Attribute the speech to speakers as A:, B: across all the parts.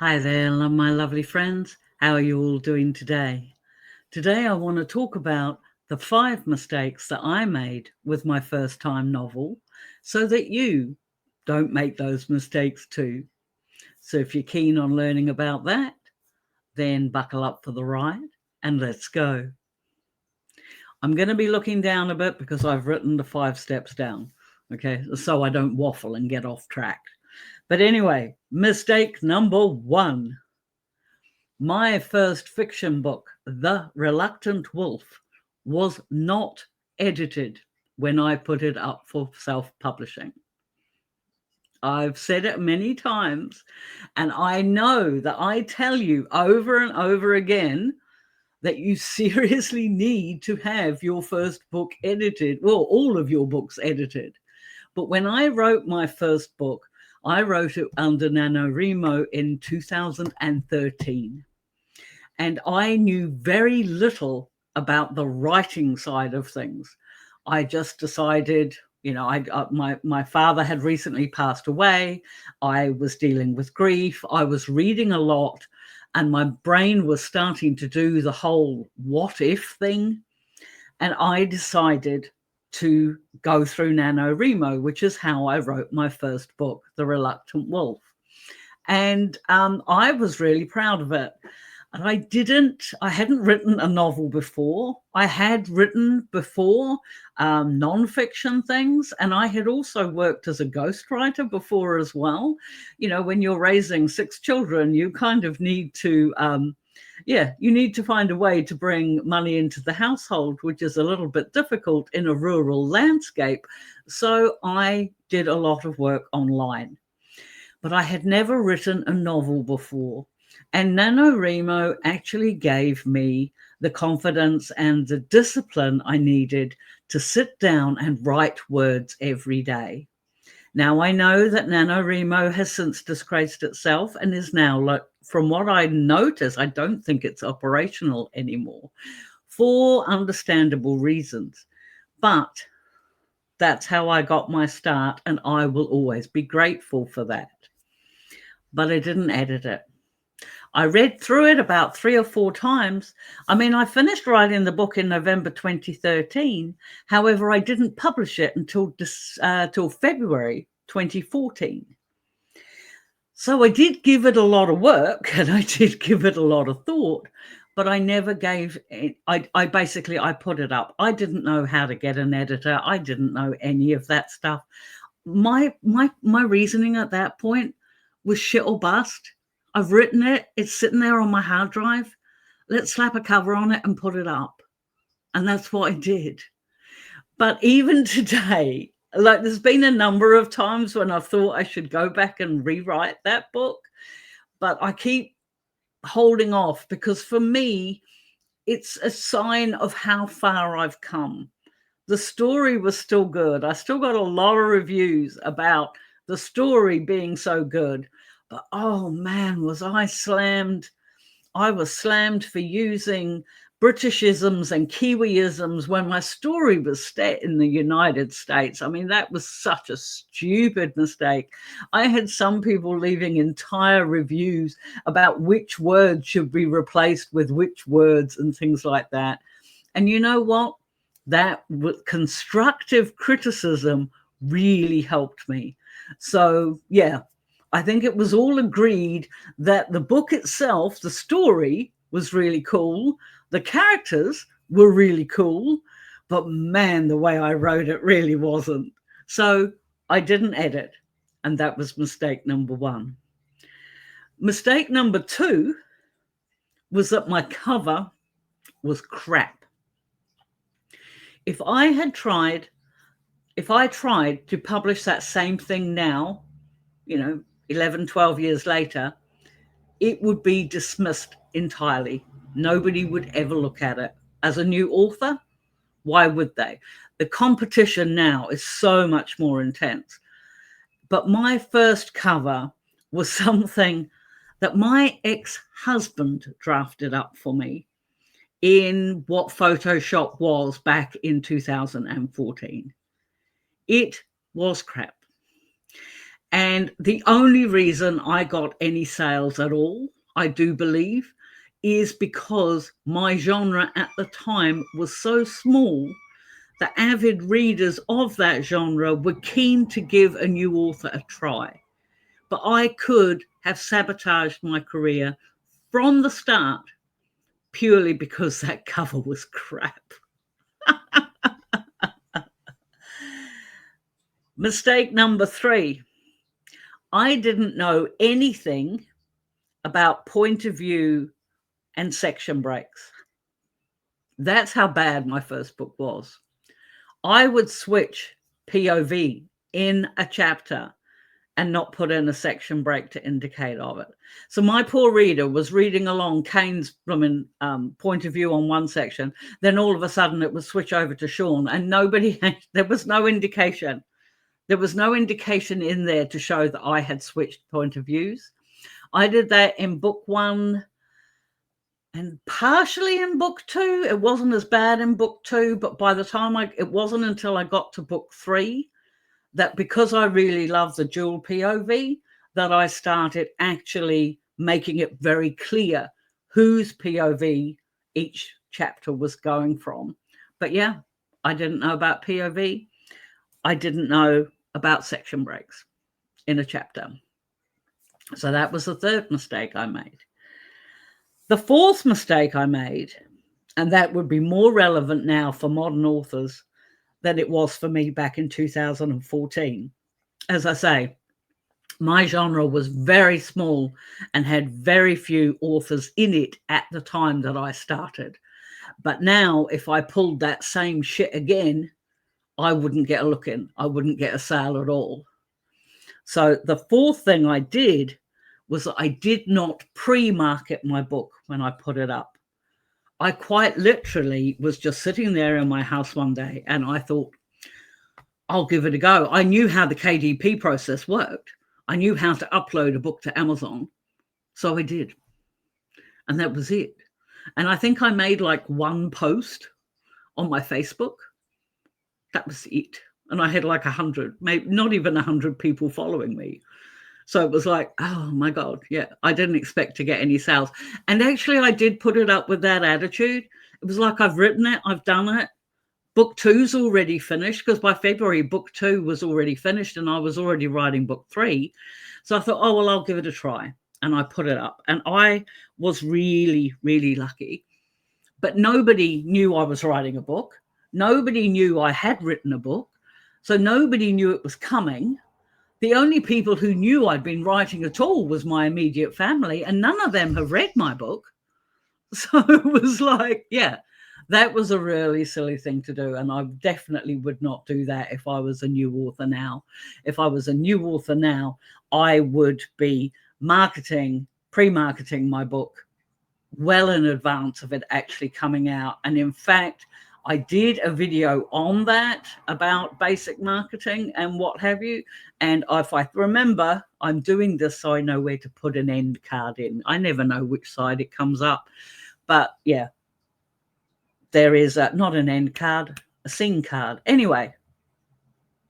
A: Hi there, my lovely friends. How are you all doing today? Today, I want to talk about the 5 mistakes that I made with my first time novel so that you don't make those mistakes too. So, if you're keen on learning about that, then buckle up for the ride and let's go. I'm going to be looking down a bit because I've written the 5 steps down, okay, so I don't waffle and get off track. But anyway, mistake number 1. My first fiction book, The Reluctant Wolf, was not edited when I put it up for self-publishing. I've said it many times, and I know that I tell you over and over again that you seriously need to have your first book edited, well, all of your books edited. But when I wrote my first book, I wrote it under NaNoWriMo in 2013. And I knew very little about the writing side of things. I just decided, my father had recently passed away. I was dealing with grief. I was reading a lot, and my brain was starting to do the whole what if thing. And I decided to go through NaNoWriMo, which is how I wrote my first book, The Reluctant Wolf. And I was really proud of it. And I hadn't written a novel before. I had written before nonfiction things, and I had also worked as a ghostwriter before as well. You know, when you're raising 6 children, you kind of need to, you need to find a way to bring money into the household, which is a little bit difficult in a rural landscape. So I did a lot of work online. But I had never written a novel before. And NaNoWriMo actually gave me the confidence and the discipline I needed to sit down and write words every day. Now, I know that NaNoWriMo has since disgraced itself and is now, from what I notice, I don't think it's operational anymore for understandable reasons. But that's how I got my start, and I will always be grateful for that. But I didn't edit it. I read through it about 3 or 4 times. I mean, I finished writing the book in November 2013. However, I didn't publish it until till February 2014. So I did give it a lot of work and I did give it a lot of thought, but I never gave it. I basically put it up. I didn't know how to get an editor. I didn't know any of that stuff. My reasoning at that point was shit or bust. I've written it. It's sitting there on my hard drive. Let's slap a cover on it and put it up. And that's what I did. But even today, like there's been a number of times when I thought I should go back and rewrite that book, but I keep holding off because for me, it's a sign of how far I've come. The story was still good. I still got a lot of reviews about the story being so good. But oh man, was I slammed. I was slammed for using Britishisms and Kiwiisms when my story was set in the United States. I mean, that was such a stupid mistake. I had some people leaving entire reviews about which words should be replaced with which words and things like that. And you know what? That constructive criticism really helped me. So, yeah, I think it was all agreed that the book itself, the story, was really cool. The characters were really cool. But man, the way I wrote it really wasn't. So I didn't edit. And that was mistake number 1. Mistake number 2 was that my cover was crap. If I tried to publish that same thing now, 11, 12 years later, it would be dismissed entirely. Nobody would ever look at it. As a new author, why would they? The competition now is so much more intense. But my first cover was something that my ex-husband drafted up for me in what Photoshop was back in 2014. It was crap. And the only reason I got any sales at all, I do believe, is because my genre at the time was so small. The avid readers of that genre were keen to give a new author a try. But I could have sabotaged my career from the start purely because that cover was crap. Mistake number 3. I didn't know anything about point of view and section breaks. That's how bad my first book was. I would switch POV in a chapter and not put in a section break to indicate of it. So my poor reader was reading along Kane's point of view on one section. Then all of a sudden it would switch over to Sean, and there was no indication. There was no indication in there to show that I had switched point of views. I did that in book 1 and partially in book 2. It wasn't as bad in book 2, but by the time it wasn't until I got to book 3 that, because I really love the dual POV, that I started actually making it very clear whose POV each chapter was going from. But yeah, I didn't know about POV. I didn't know about section breaks in a chapter. So that was the third mistake I made. The fourth mistake I made, and that would be more relevant now for modern authors than it was for me back in 2014. As I say, my genre was very small and had very few authors in it at the time that I started. But now, if I pulled that same shit again, I wouldn't get a look in. I wouldn't get a sale at all. So the fourth thing I did was that I did not pre-market my book when I put it up. I quite literally was just sitting there in my house one day and I thought, I'll give it a go. I knew how the KDP process worked. I knew how to upload a book to Amazon. So I did. And that was it. And I think I made like one post on my Facebook. That was it. And I had like 100, maybe not even 100 people following me. So it was like, oh my God, yeah, I didn't expect to get any sales. And actually I did put it up with that attitude. It was like, I've written it, I've done it. Book 2's already finished, because by February, book 2 was already finished and I was already writing book 3. So I thought, oh, well, I'll give it a try. And I put it up and I was really, really lucky. But nobody knew I was writing a book. Nobody knew I had written a book. So nobody knew it was coming. The only people who knew I'd been writing at all was my immediate family, and none of them have read my book. So it was like, yeah, that was a really silly thing to do. And I definitely would not do that if I was a new author now. If I was a new author now, I would be pre-marketing my book well in advance of it actually coming out. And in fact, I did a video on that about basic marketing and what have you. And if I remember, I'm doing this so I know where to put an end card in. I never know which side it comes up. But yeah, there is not an end card, a scene card. Anyway,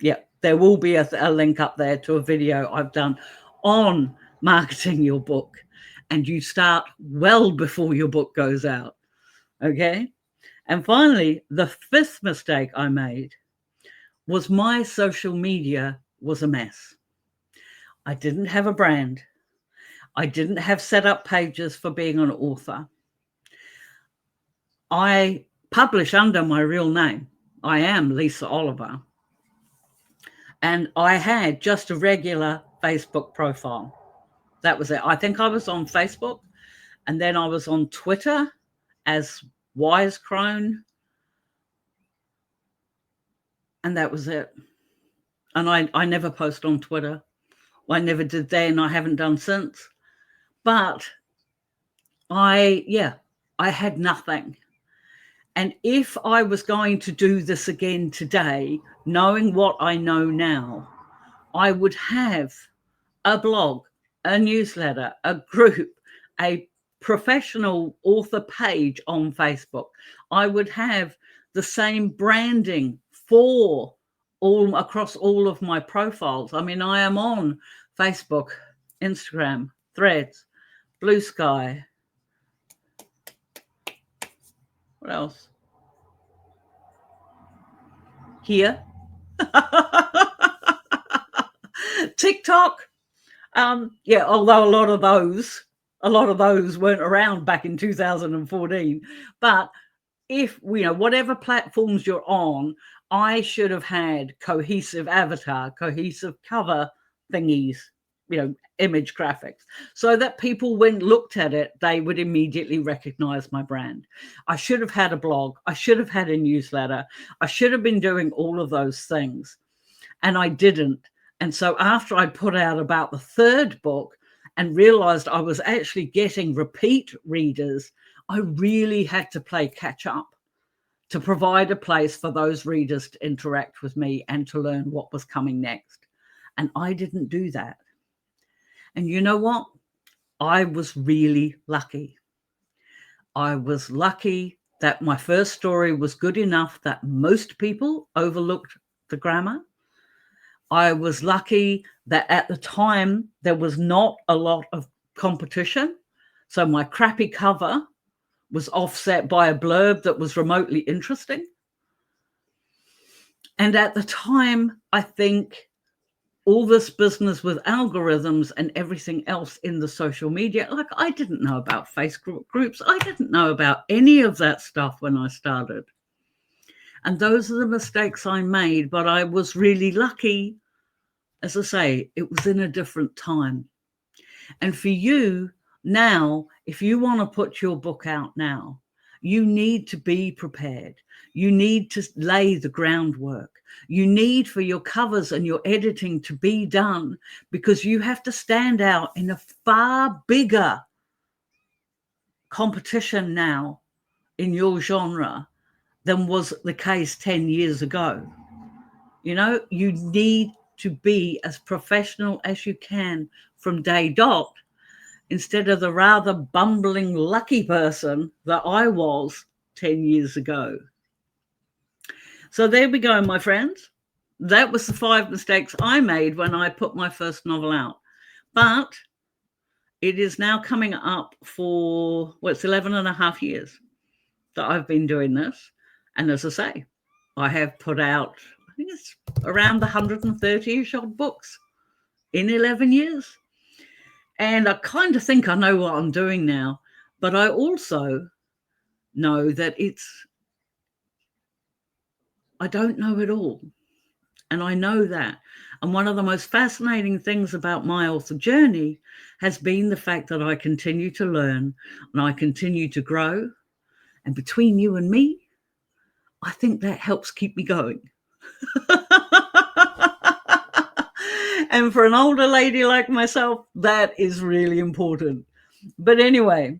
A: yeah, there will be a link up there to a video I've done on marketing your book. And you start well before your book goes out. Okay. And finally, the fifth mistake I made was my social media was a mess. I didn't have a brand. I didn't have set up pages for being an author. I publish under my real name. I am Lisa Oliver. And I had just a regular Facebook profile. That was it. I think I was on Facebook, and then I was on Twitter as Wise Crone, and that was it. And I never post on Twitter. I never did then. I haven't done since. But I had nothing. And if I was going to do this again today, knowing what I know now, I would have a blog, a newsletter, a group, a professional author page on Facebook. I would have the same branding for all across all of my profiles. I mean, I am on Facebook, Instagram, Threads, Blue Sky. What else? Here. TikTok. Yeah, although a lot of those weren't around back in 2014. But if, whatever platforms you're on, I should have had cohesive avatar, cohesive cover thingies, image graphics, so that people, when looked at it, they would immediately recognize my brand. I should have had a blog. I should have had a newsletter. I should have been doing all of those things. And I didn't. And so after I put out about the third book and realized I was actually getting repeat readers, I really had to play catch up to provide a place for those readers to interact with me and to learn what was coming next. And I didn't do that. And you know what? I was really lucky. I was lucky that my first story was good enough that most people overlooked the grammar. I was lucky that at the time there was not a lot of competition. So my crappy cover was offset by a blurb that was remotely interesting. And at the time, I think all this business with algorithms and everything else in the social media, like, I didn't know about Facebook groups. I didn't know about any of that stuff when I started. And those are the mistakes I made, but I was really lucky. As I say, it was in a different time. And for you now, if you want to put your book out now, you need to be prepared. You need to lay the groundwork. You need for your covers and your editing to be done, because you have to stand out in a far bigger competition now in your genre than was the case 10 years ago. You need to be as professional as you can from day dot, instead of the rather bumbling lucky person that I was 10 years ago. So there we go, my friends. That was the 5 mistakes I made when I put my first novel out. But it is now coming up for, it's 11 and a half years that I've been doing this. And as I say, I have put out, I think it's around 130-ish odd books in 11 years. And I kind of think I know what I'm doing now, but I also know that I don't know it all. And I know that. And one of the most fascinating things about my author journey has been the fact that I continue to learn and I continue to grow. And between you and me, I think that helps keep me going. And for an older lady like myself, that is really important. But anyway,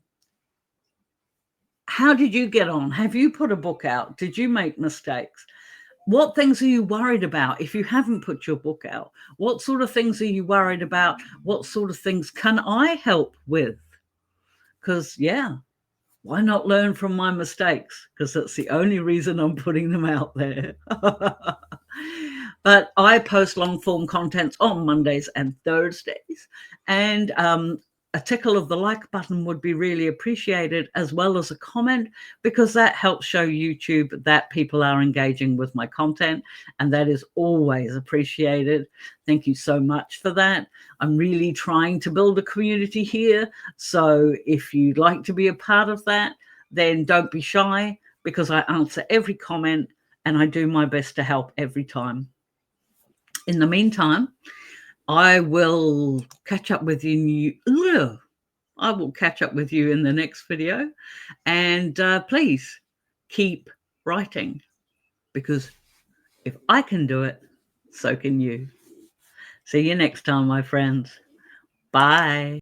A: how did you get on? Have you put a book out? Did you make mistakes? What things are you worried about if you haven't put your book out? What sort of things are you worried about? What sort of things can I help with? Because, why not learn from my mistakes? Because that's the only reason I'm putting them out there. But I post long form content on Mondays and Thursdays. And a tickle of the like button would be really appreciated, as well as a comment, because that helps show YouTube that people are engaging with my content. And that is always appreciated. Thank you so much for that. I'm really trying to build a community here. So if you'd like to be a part of that, then don't be shy, because I answer every comment and I do my best to help every time. In the meantime, I will catch up with you. I will catch up with you in the next video. And please keep writing, because if I can do it, so can you. See you next time, my friends. Bye.